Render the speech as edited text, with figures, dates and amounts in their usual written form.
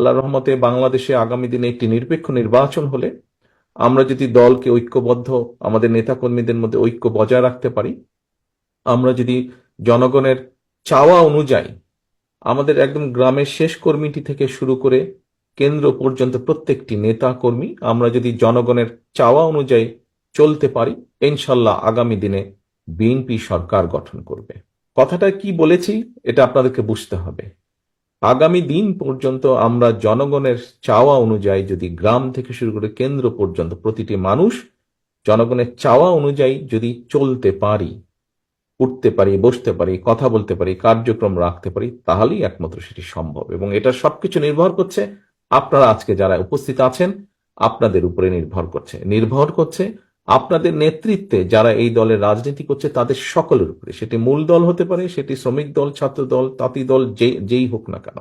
আল্লাহর রহমতে বাংলাদেশে আগামী দিনে একটি নিরপেক্ষ নির্বাচন হলে আমরা যদি দলকে ঐক্যবদ্ধ, আমাদের নেতাকর্মীদের মধ্যে ঐক্য বজায় রাখতে পারি, আমরা যদি জনগণের চাওয়া অনুযায়ী আমাদের একদম গ্রামের শেষ কর্মীটি থেকে শুরু করে কেন্দ্র পর্যন্ত প্রত্যেকটি নেতা কর্মী আমরা যদি জনগণের চাওয়া অনুযায়ী চলতে পারি, ইনশাল্লাহ আগামী দিনে বিএনপি সরকার গঠন করবে। কথাটা কি বলেছি এটা আপনাদেরকে বুঝতে হবে। আগামী দিন পর্যন্ত আমরা জনগণের চাওয়া অনুযায়ী যদি গ্রাম থেকে শুরু করে কেন্দ্র পর্যন্ত প্রতিটি মানুষ জনগণের চাওয়া অনুযায়ী যদি চলতে পারি, উঠতে পারি, বসতে পারি, কথা বলতে পারি, কার্যক্রম রাখতে পারি, তাহলেই একমাত্র সেটি সম্ভব। এবং এটা সবকিছু নির্ভর করছে আপনারা আজকে যারা উপস্থিত আছেন আপনাদের উপরে নির্ভর করছে আপনাদের নেতৃত্বে যারা এই দলের রাজনীতি করছে তাদের সকলের উপরে। সেটি মূল দল হতে পারে, সেটি শ্রমিক দল, ছাত্র দল, তাঁতি দল, যেই হোক না কেন।